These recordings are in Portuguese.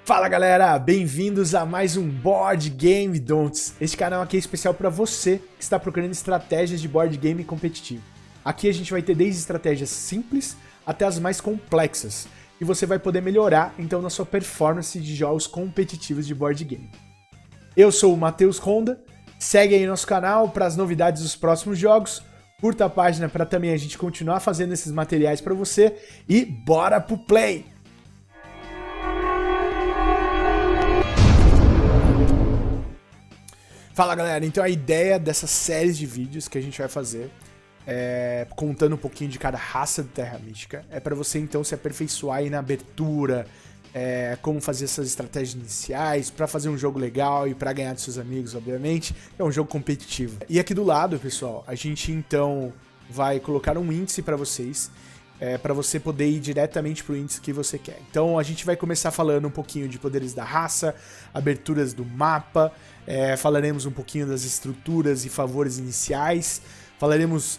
Fala galera, bem-vindos a mais um Board Game Don'ts. Este canal aqui é especial para você que está procurando estratégias de board game competitivo. Aqui a gente vai ter desde estratégias simples até as mais complexas, e você vai poder melhorar então na sua performance de jogos competitivos de board game. Eu sou o Matheus Honda, segue aí nosso canal para as novidades dos próximos jogos, curta a página para também a gente continuar fazendo esses materiais para você e bora pro play! Fala galera, então a ideia dessas séries de vídeos que a gente vai fazer, contando um pouquinho de cada raça de Terra Mística, é para você então se aperfeiçoar aí na abertura, como fazer essas estratégias iniciais, para fazer um jogo legal e para ganhar dos seus amigos, obviamente. É um jogo competitivo. E aqui do lado, pessoal, a gente então vai colocar um índice para vocês, para você poder ir diretamente para o índice que você quer. Então a gente vai começar falando um pouquinho de poderes da raça, aberturas do mapa, falaremos um pouquinho das estruturas e favores iniciais, falaremos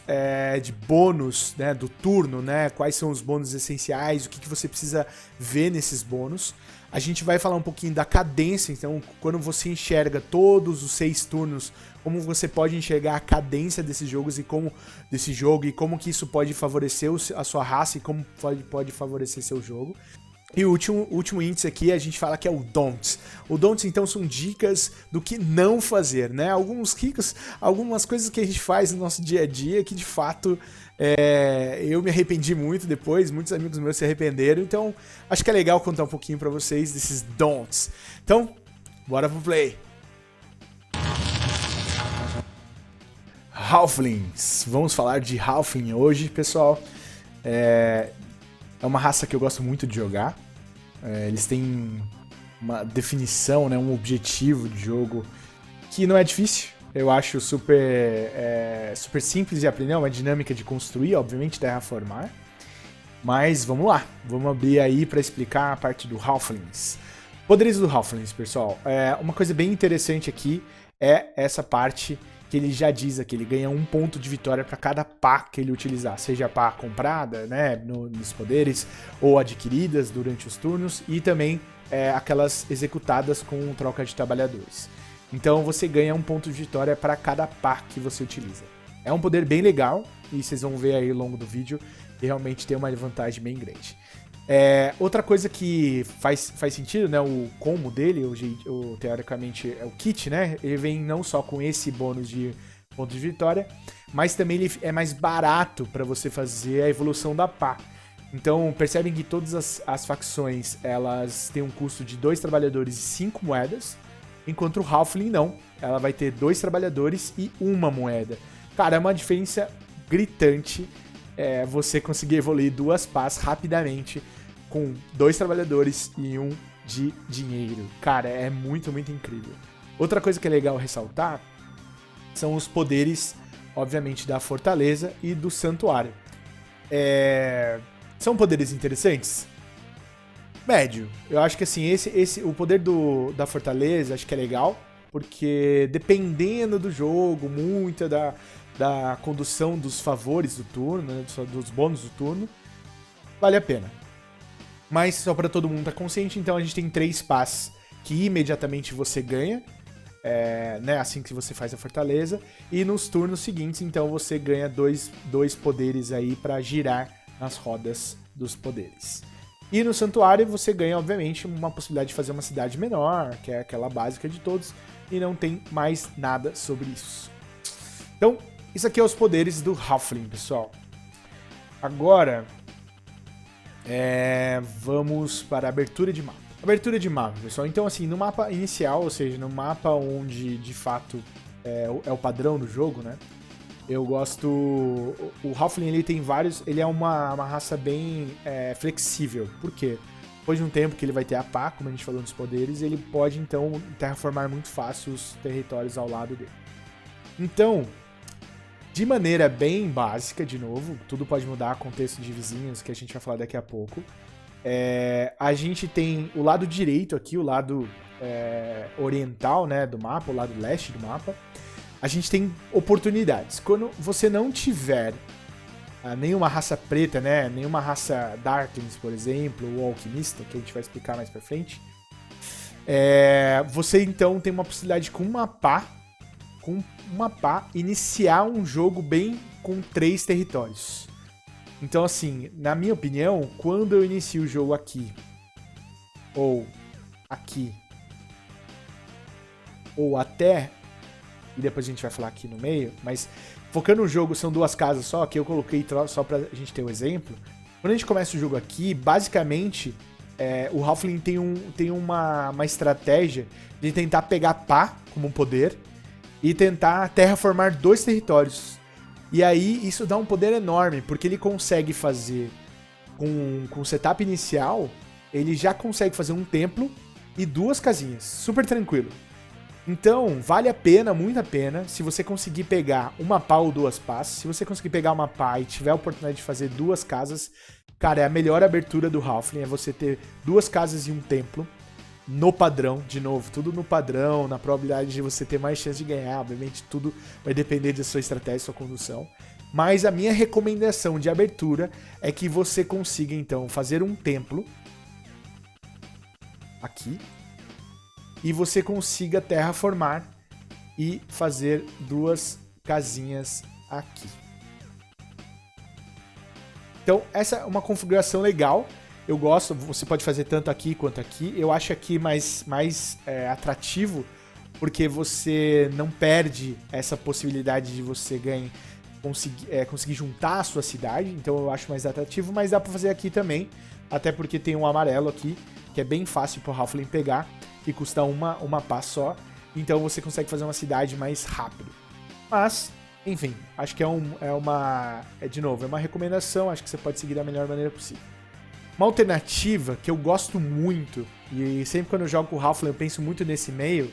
de bônus, né, do turno, né, quais são os bônus essenciais, o que você precisa ver nesses bônus. A gente vai falar um pouquinho da cadência, então quando você enxerga todos os 6 turnos, como você pode enxergar a cadência desses jogos e como que isso pode favorecer a sua raça e como pode favorecer seu jogo. E o último índice aqui a gente fala que é o Don'ts. O Don'ts então são dicas do que não fazer, né? Algumas coisas que a gente faz no nosso dia a dia que de fato eu me arrependi muito depois, muitos amigos meus se arrependeram, então acho que é legal contar um pouquinho pra vocês desses Don'ts. Então, bora pro play! Halflings. Vamos falar de Halfling hoje, pessoal. É uma raça que eu gosto muito de jogar. Eles têm uma definição, né, um objetivo de jogo que não é difícil. Eu acho super simples de aprender, uma dinâmica de construir, obviamente, terraformar. Mas vamos lá, vamos abrir aí para explicar a parte do Halflings. Poderes do Halflings, pessoal. Uma coisa bem interessante aqui é essa parte que ele já diz aqui, ele ganha 1 ponto de vitória para cada pá que ele utilizar, seja pá comprada, né, nos poderes, ou adquiridas durante os turnos, e também aquelas executadas com troca de trabalhadores. Então você ganha 1 ponto de vitória para cada pá que você utiliza. É um poder bem legal, e vocês vão ver aí ao longo do vídeo, que realmente tem uma vantagem bem grande. Outra coisa que faz sentido, né, o combo dele, teoricamente é o kit, né, ele vem não só com esse bônus de ponto de vitória, mas também ele é mais barato para você fazer a evolução da pá. Então percebem que todas as facções elas têm um custo de 2 trabalhadores e 5 moedas, enquanto o Halfling não, ela vai ter 2 trabalhadores e 1 moeda. Cara, é uma diferença gritante você conseguir evoluir 2 pás rapidamente com 2 trabalhadores e 1 de dinheiro. Cara, é muito, muito incrível. Outra coisa que é legal ressaltar são os poderes, obviamente, da fortaleza e do santuário. São poderes interessantes? Médio. Eu acho que assim, o poder da fortaleza acho que é legal, porque dependendo do jogo, muito da condução dos favores do turno, né, dos bônus do turno, vale a pena. Mas só para todo mundo estar consciente, então a gente tem 3 pás que imediatamente você ganha, né, assim que você faz a fortaleza, e nos turnos seguintes, então você ganha dois poderes aí para girar nas rodas dos poderes. E no santuário você ganha, obviamente, uma possibilidade de fazer uma cidade menor, que é aquela básica de todos, e não tem mais nada sobre isso. Então, isso aqui é os poderes do Halfling, pessoal. Agora, vamos para a abertura de mapa. Abertura de mapa, pessoal. Então, assim, no mapa inicial, ou seja, no mapa onde, de fato, é o padrão do jogo, né? Eu gosto... O Halfling, ele tem vários... Ele é uma raça bem flexível. Por quê? Depois de um tempo que ele vai ter a pá, como a gente falou nos poderes, ele pode, então, terraformar muito fácil os territórios ao lado dele. Então, de maneira bem básica, de novo, tudo pode mudar, contexto de vizinhos, que a gente vai falar daqui a pouco. A gente tem o lado direito aqui, o lado oriental, né, do mapa, o lado leste do mapa. A gente tem oportunidades. Quando você não tiver nenhuma raça preta, né, nenhuma raça Darklings, por exemplo, ou Alquimista, que a gente vai explicar mais pra frente, Você então tem uma possibilidade com uma pá, iniciar um jogo bem com 3 territórios. Então, assim, na minha opinião, quando eu inicio o jogo aqui, ou aqui, ou até, e depois a gente vai falar aqui no meio, mas focando no jogo, são 2 casas só, que eu coloquei só pra gente ter um exemplo. Quando a gente começa o jogo aqui, basicamente, o Halfling tem uma estratégia de tentar pegar pá como um poder e tentar terraformar 2 territórios. E aí isso dá um poder enorme, porque ele consegue fazer, com o setup inicial, ele já consegue fazer um templo e 2 casinhas, super tranquilo. Então, vale a pena, muito a pena, se você conseguir pegar uma pá ou 2 pás. Se você conseguir pegar uma pá e tiver a oportunidade de fazer 2 casas, cara, é a melhor abertura do Halfling, é você ter 2 casas e um templo, no padrão, de novo, tudo no padrão, na probabilidade de você ter mais chance de ganhar, obviamente tudo vai depender da sua estratégia, sua condução. Mas a minha recomendação de abertura é que você consiga, então, fazer um templo, aqui, e você consiga terraformar e fazer 2 casinhas aqui. Então, essa é uma configuração legal. Eu gosto, você pode fazer tanto aqui quanto aqui. Eu acho aqui mais atrativo, porque você não perde essa possibilidade de você conseguir juntar a sua cidade. Então eu acho mais atrativo, mas dá pra fazer aqui também. Até porque tem um amarelo aqui, que é bem fácil pro Halfling pegar, que custa uma pá só. Então você consegue fazer uma cidade mais rápido. Mas, enfim, acho que de novo, é uma recomendação. Acho que você pode seguir da melhor maneira possível. Uma alternativa que eu gosto muito, e sempre quando eu jogo com o Halfling eu penso muito nesse meio,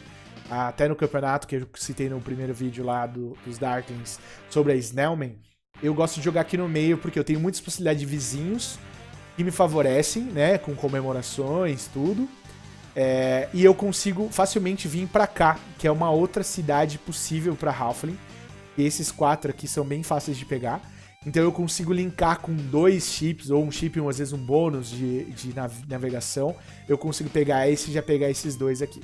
até no campeonato que eu citei no primeiro vídeo lá dos Darklings sobre a Snellman, eu gosto de jogar aqui no meio porque eu tenho muitas possibilidades de vizinhos que me favorecem, né, com comemorações, tudo, e eu consigo facilmente vir pra cá, que é uma outra cidade possível pra Halfling, e esses 4 aqui são bem fáceis de pegar. Então eu consigo linkar com 2 chips, ou um chip, às vezes um bônus de navegação. Eu consigo pegar esse e já pegar esses 2 aqui.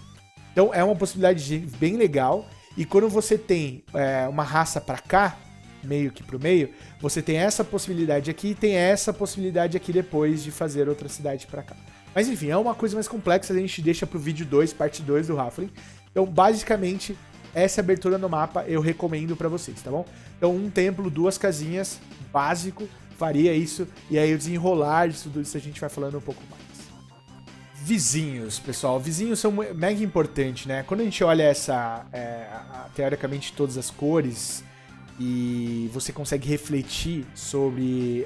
Então é uma possibilidade bem legal. E quando você tem uma raça pra cá, meio que pro meio, você tem essa possibilidade aqui e tem essa possibilidade aqui depois de fazer outra cidade pra cá. Mas enfim, é uma coisa mais complexa, a gente deixa pro vídeo 2, parte 2 do Halfling. Então basicamente, essa abertura no mapa eu recomendo pra vocês, tá bom? Então um templo, 2 casinhas, básico, faria isso. E aí o desenrolar de tudo isso a gente vai falando um pouco mais. Vizinhos, pessoal. Vizinhos são mega importantes, né? Quando a gente olha teoricamente todas as cores e você consegue refletir sobre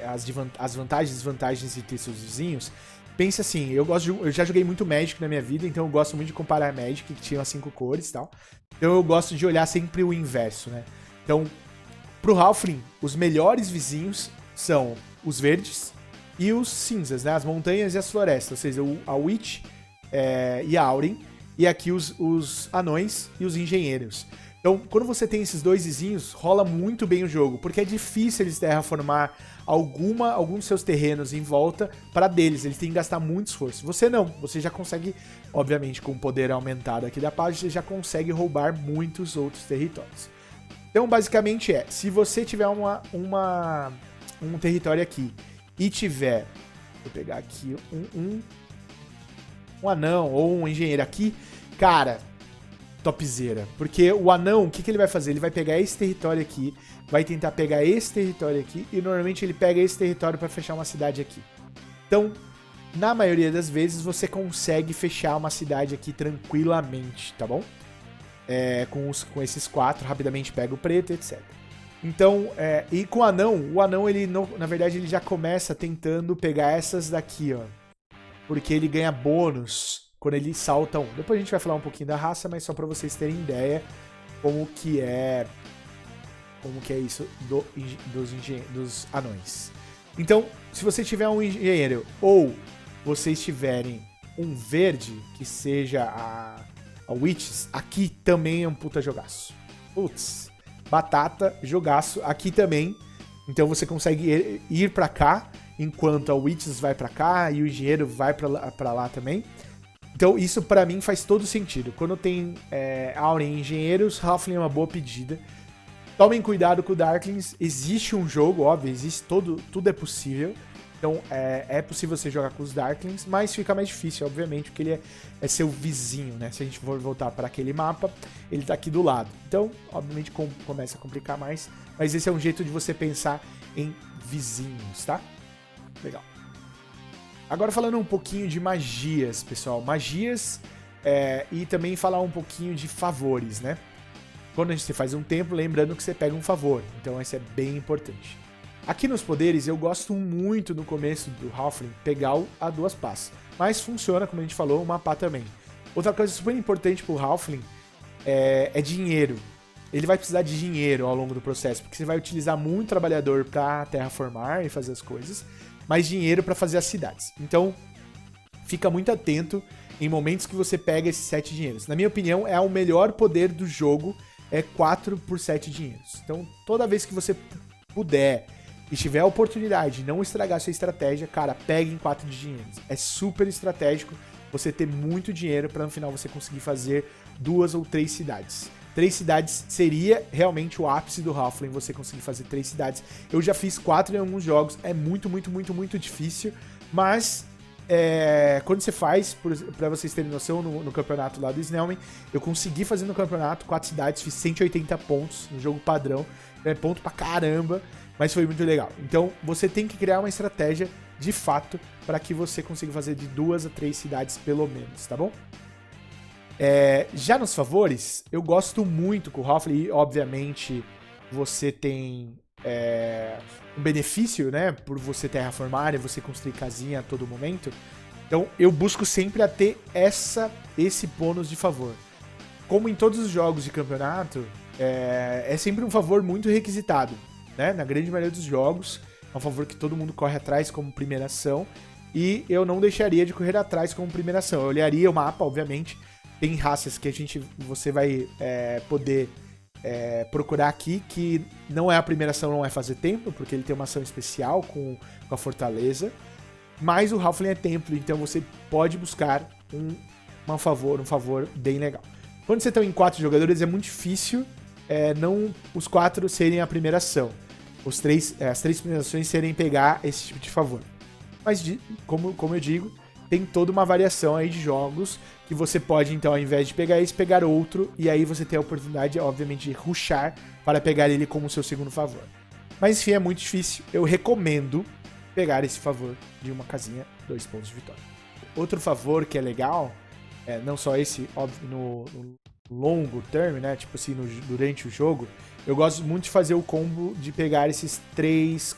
as vantagens e desvantagens de ter seus vizinhos, pensa assim, eu já joguei muito Magic na minha vida, então eu gosto muito de comparar Magic, que tinha as 5 cores e tal. Então eu gosto de olhar sempre o inverso, né? Então, pro Halfling, os melhores vizinhos são os verdes e os cinzas, né? As montanhas e as florestas, ou seja, a Witch e a Auren, e aqui os anões e os engenheiros. Então, quando você tem esses 2 vizinhos, rola muito bem o jogo, porque é difícil eles terraformar alguns dos seus terrenos em volta para deles, eles têm que gastar muito esforço. Você não, você já consegue, obviamente com o poder aumentado aqui da página, você já consegue roubar muitos outros territórios. Então, basicamente se você tiver um território aqui e tiver, vou pegar aqui um anão ou um engenheiro aqui, cara, topzera. Porque o anão, o que ele vai fazer? Ele vai pegar esse território aqui, vai tentar pegar esse território aqui, e normalmente ele pega esse território para fechar uma cidade aqui. Então, na maioria das vezes, você consegue fechar uma cidade aqui tranquilamente, tá bom? Com esses 4, rapidamente pega o preto, etc. Então, e com o anão, ele na verdade, ele já começa tentando pegar essas daqui, ó. Porque ele ganha bônus quando ele salta um. Depois a gente vai falar um pouquinho da raça, mas só pra vocês terem ideia como que é isso dos anões. Então, se você tiver um engenheiro ou vocês tiverem um verde, que seja a Witches, aqui também é um puta jogaço. Putz, batata, jogaço, aqui também. Então você consegue ir pra cá, enquanto a Witches vai pra cá e o engenheiro vai pra lá também. Então isso pra mim faz todo sentido. Quando tem Auren e Engenheiros, Halfling é uma boa pedida. Tomem cuidado com o Darklings. Existe um jogo, óbvio, existe tudo é possível. Então é possível você jogar com os Darklings, mas fica mais difícil, obviamente, porque ele é seu vizinho, né? Se a gente for voltar para aquele mapa, ele tá aqui do lado. Então, obviamente, começa a complicar mais, mas esse é um jeito de você pensar em vizinhos, tá? Legal. Agora falando um pouquinho de magias, pessoal. Magias e também falar um pouquinho de favores, né? Quando a gente faz um templo, lembrando que você pega um favor. Então, isso é bem importante. Aqui nos poderes, eu gosto muito no começo do Halfling pegar a 2 pás. Mas funciona, como a gente falou, uma pá também. Outra coisa super importante pro Halfling é dinheiro. Ele vai precisar de dinheiro ao longo do processo, porque você vai utilizar muito trabalhador pra terraformar e fazer as coisas, mas dinheiro pra fazer as cidades. Então, fica muito atento em momentos que você pega esses 7 dinheiros. Na minha opinião, é o melhor poder do jogo, 4 por 7 dinheiros. Então, toda vez que você puder e tiver a oportunidade de não estragar sua estratégia, cara, pegue em 4 de dinheiro. É super estratégico você ter muito dinheiro para no final você conseguir fazer 2 ou 3 cidades. 3 cidades seria realmente o ápice do Halfling, você conseguir fazer 3 cidades. Eu já fiz 4 em alguns jogos, é muito difícil, mas quando você faz, para vocês terem noção, no campeonato lá do Snellman, eu consegui fazer no campeonato 4 cidades, fiz 180 pontos no jogo padrão, ponto pra caramba, mas foi muito legal. Então, você tem que criar uma estratégia, de fato, para que você consiga fazer de 2 a 3 cidades, pelo menos, tá bom? Já nos favores, eu gosto muito com o Halfling, e, obviamente, você tem um benefício, né, por você terraformar e você construir casinha a todo momento. Então, eu busco sempre a ter esse bônus de favor. Como em todos os jogos de campeonato, é sempre um favor muito requisitado. Né? Na grande maioria dos jogos, é um favor que todo mundo corre atrás como primeira ação, e eu não deixaria de correr atrás como primeira ação. Eu olharia o mapa, obviamente, tem raças que você vai poder procurar aqui, que não é a primeira ação, não é fazer templo, porque ele tem uma ação especial com a fortaleza, mas o Halfling é templo, então você pode buscar um favor bem legal. Quando você está em 4 jogadores, é muito difícil não os 4 serem a primeira ação. As 3 primeiras ações serem pegar esse tipo de favor. Mas, como eu digo, tem toda uma variação aí de jogos que você pode, então, ao invés de pegar esse, pegar outro, e aí você tem a oportunidade, obviamente, de rushar para pegar ele como seu segundo favor. Mas, enfim, é muito difícil. Eu recomendo pegar esse favor de uma casinha, 2 pontos de vitória. Outro favor que é legal, não só esse, óbvio, no longo term, né, tipo assim, durante o jogo, eu gosto muito de fazer o combo de pegar esses 3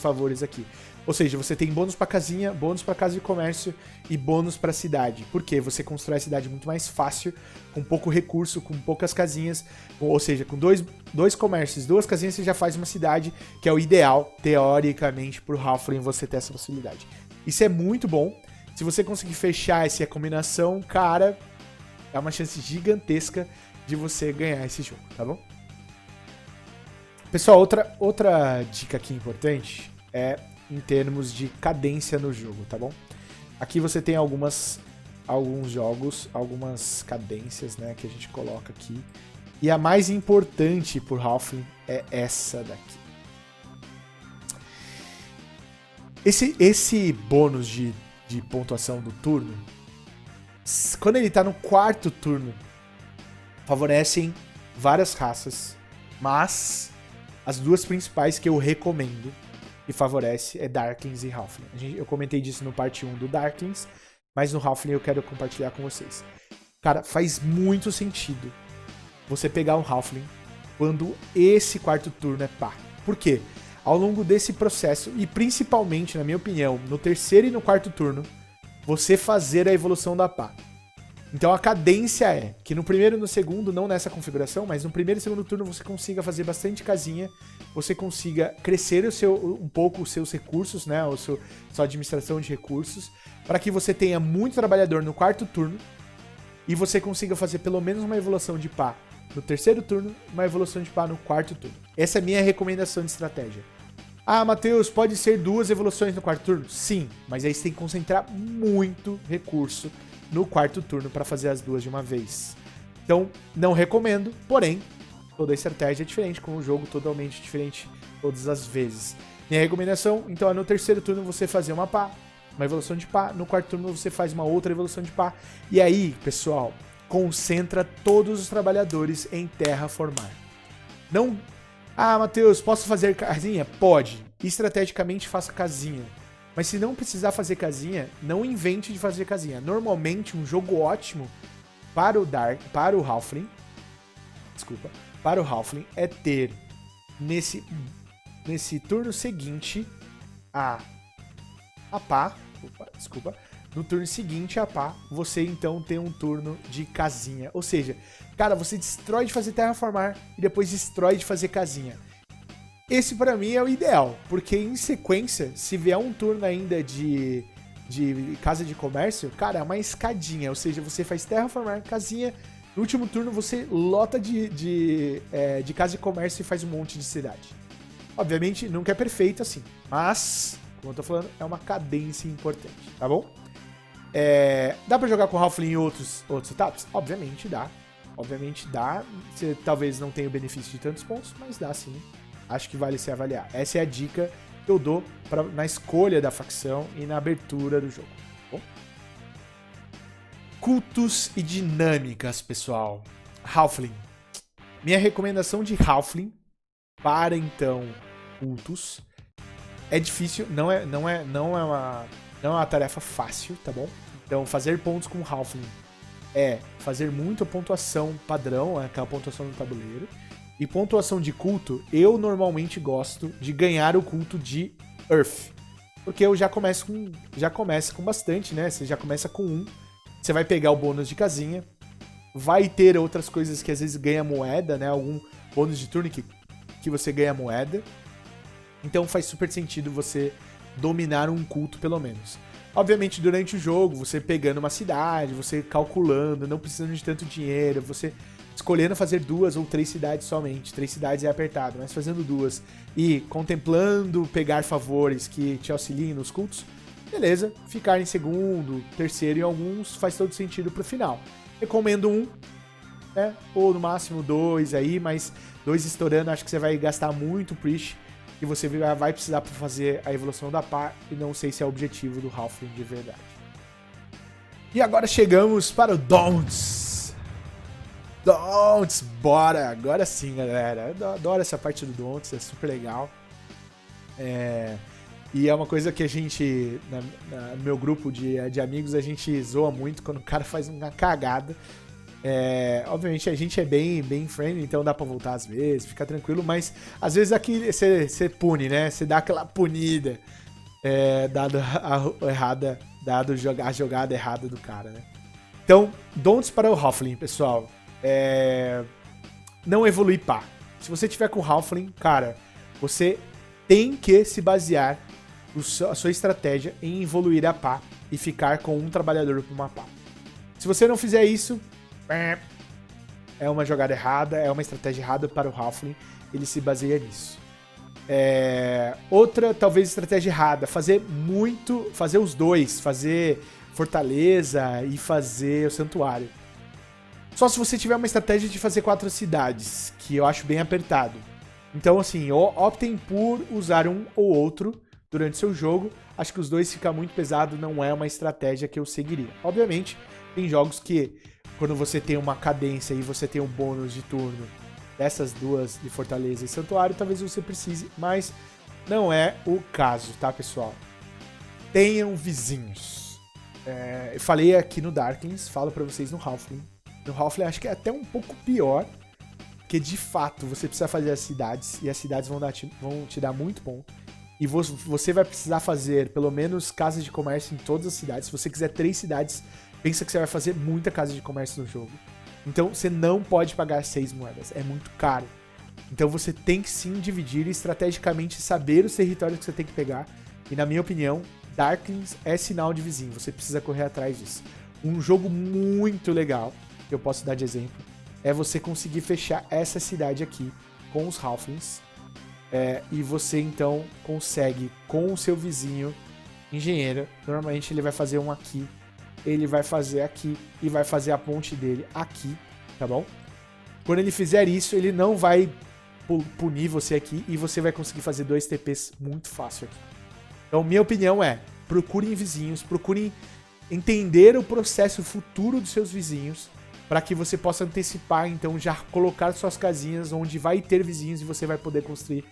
favores aqui. Ou seja, você tem bônus pra casinha, bônus pra casa de comércio e bônus pra cidade. Por quê? Você constrói a cidade muito mais fácil, com pouco recurso, com poucas casinhas. Ou seja, com dois comércios, 2 casinhas, você já faz uma cidade, que é o ideal, teoricamente, pro Halfling você ter essa possibilidade. Isso é muito bom. Se você conseguir fechar essa combinação, cara, é uma chance gigantesca de você ganhar esse jogo, tá bom? Pessoal, outra dica aqui importante é em termos de cadência no jogo, tá bom? Aqui você tem alguns jogos, algumas cadências, né, que a gente coloca aqui. E a mais importante por Halfling é essa daqui. Esse bônus de pontuação do turno, quando ele tá no 4º turno, favorecem várias raças, mas as 2 principais que eu recomendo e favorece é Darklings e Halfling. Eu comentei disso no parte 1 do Darklings, mas no Halfling eu quero compartilhar com vocês. Cara, faz muito sentido você pegar um Halfling quando esse 4º turno é pá. Por quê? Ao longo desse processo, e principalmente, na minha opinião, no 3º e no 4º turno, você fazer a evolução da pá. Então a cadência é que no primeiro e no segundo, não nessa configuração, mas no primeiro e segundo turno você consiga fazer bastante casinha, você consiga crescer um pouco os seus recursos, né, sua administração de recursos, para que você tenha muito trabalhador no 4º turno e você consiga fazer pelo menos uma evolução de pá no 3º turno, uma evolução de pá no 4º turno. Essa é a minha recomendação de estratégia. Ah, Matheus, pode ser 2 evoluções no 4º turno? Sim, mas aí você tem que concentrar muito recurso no quarto turno para fazer as duas de uma vez. Então, não recomendo, porém, toda a estratégia é diferente, com um jogo totalmente diferente todas as vezes. Minha recomendação, então, é no terceiro turno você fazer uma pá, uma evolução de pá, no quarto turno você faz uma outra evolução de pá, e aí, pessoal, concentra todos os trabalhadores em terraformar. Não... Ah, Matheus, posso fazer casinha? Pode. Estrategicamente faça casinha. Mas se não precisar fazer casinha, não invente de fazer casinha. Normalmente, um jogo ótimo para o Halfling, é ter nesse turno seguinte a pá, no turno seguinte a pá, você então tem um turno de casinha. Ou seja, cara, você destrói de fazer terraformar e depois destrói de fazer casinha. Esse pra mim é o ideal, porque em sequência, se vier um turno ainda de casa de comércio, cara, é uma escadinha, ou seja, você faz terraformar, casinha, no último turno você lota de casa de comércio e faz um monte de cidade. Obviamente, nunca é perfeito assim, mas, como eu tô falando, é uma cadência importante, tá bom? Dá pra jogar com Halfling em outros setups? Obviamente dá. Obviamente dá. Você talvez não tenha o benefício de tantos pontos, mas dá sim. Acho que vale se avaliar. Essa é a dica que eu dou na escolha da facção e na abertura do jogo. Bom? Cultos e dinâmicas, pessoal. Halfling. Minha recomendação de Halfling para, então, cultos é difícil, não é uma tarefa fácil, tá bom? Então, fazer pontos com Halfling é fazer muita pontuação padrão, aquela pontuação do tabuleiro. E pontuação de culto, eu normalmente gosto de ganhar o culto de Earth. Porque eu já começo com bastante, né? Você já começa com 1. Você vai pegar o bônus de casinha. Vai ter outras coisas que às vezes ganha moeda, né? Algum bônus de turno que você ganha moeda. Então faz super sentido você dominar um culto, pelo menos. Obviamente, durante o jogo, você pegando uma cidade, você calculando, não precisando de tanto dinheiro, você escolhendo fazer 2 ou 3 cidades somente. 3 cidades é apertado, mas fazendo 2 e contemplando pegar favores que te auxiliem nos cultos, beleza. Ficar em segundo, terceiro em alguns faz todo sentido pro final. Recomendo 1, né? Ou no máximo 2 aí, mas 2 estourando, acho que você vai gastar muito Priest e você vai precisar para fazer a evolução da pá, e não sei se é o objetivo do Halfling de verdade. E agora chegamos para o Don'ts. Don'ts, bora! Agora sim, galera. Eu adoro essa parte do Don'ts, é super legal. E é uma coisa que a gente, no meu grupo de amigos, a gente zoa muito quando o cara faz uma cagada. Obviamente a gente é bem friendly, então dá pra voltar às vezes, fica tranquilo, mas às vezes aqui você pune, né? Você dá aquela punida, dado a jogada errada do cara, né? Então, Don'ts para o Halfling, pessoal. Não evoluir pá. Se você tiver com Halfling, cara, você tem que se basear a sua estratégia em evoluir a pá e ficar com um trabalhador por uma pá. Se você não fizer isso, é uma jogada errada, é uma estratégia errada para o Halfling, ele se baseia nisso. Outra, talvez, estratégia errada, fazer os dois, fazer Fortaleza e fazer o Santuário. Só se você tiver uma estratégia de fazer 4 cidades, que eu acho bem apertado. Então, assim, optem por usar um ou outro durante seu jogo. Acho que os dois ficar muito pesado não é uma estratégia que eu seguiria. Obviamente, tem jogos que, quando você tem uma cadência e você tem um bônus de turno dessas duas, de Fortaleza e Santuário, talvez você precise, mas não é o caso, tá, pessoal? Tenham vizinhos. Eu falei aqui no Darklings, falo pra vocês no Halfling. No Halfling acho que é até um pouco pior, porque de fato você precisa fazer as cidades, e as cidades vão te dar muito ponto. E você vai precisar fazer pelo menos casas de comércio em todas as cidades. Se você quiser 3 cidades, pensa que você vai fazer muita casa de comércio no jogo. Então você não pode pagar 6 moedas, é muito caro. Então você tem que sim dividir e estrategicamente saber os territórios que você tem que pegar. E na minha opinião, Darklings é sinal de vizinho, você precisa correr atrás disso. Um jogo muito legal, que eu posso dar de exemplo, é você conseguir fechar essa cidade aqui com os Halflings. E você então consegue com o seu vizinho engenheiro, normalmente ele vai fazer um aqui ele vai fazer aqui e vai fazer a ponte dele aqui, tá bom? Quando ele fizer isso, ele não vai punir você aqui e você vai conseguir fazer 2 TPs muito fácil aqui. Então, minha opinião é, procurem vizinhos, procurem entender o processo futuro dos seus vizinhos para que você possa antecipar, então, já colocar suas casinhas onde vai ter vizinhos e você vai poder construir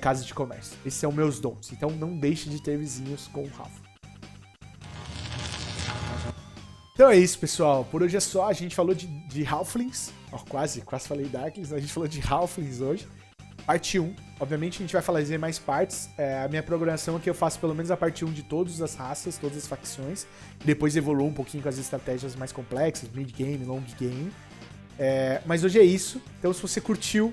casas de comércio. Esses são meus dons. Então, não deixe de ter vizinhos com o Rafa. Então é isso, pessoal. Por hoje é só. A gente falou de Halflings. Oh, quase falei Darklings. A gente falou de Halflings hoje. Parte 1. Obviamente a gente vai fazer mais partes. A minha programação é que eu faço pelo menos a parte 1 de todas as raças, todas as facções. Depois evoluo um pouquinho com as estratégias mais complexas, mid-game, long-game. Mas hoje é isso. Então se você curtiu,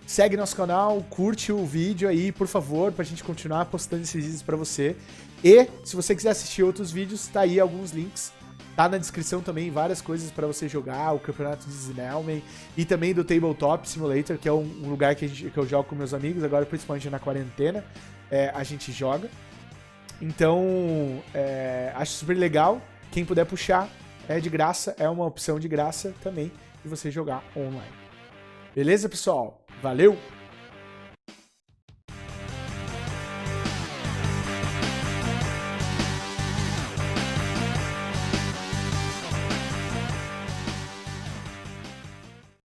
segue nosso canal, curte o vídeo aí, por favor, pra gente continuar postando esses vídeos pra você. E se você quiser assistir outros vídeos, tá aí alguns links. Tá na descrição também várias coisas para você jogar, o campeonato de Snellman e também do Tabletop Simulator, que é um lugar que eu jogo com meus amigos, agora principalmente na quarentena, a gente joga. Então, acho super legal. Quem puder puxar, é de graça, é uma opção de graça também de você jogar online. Beleza, pessoal? Valeu!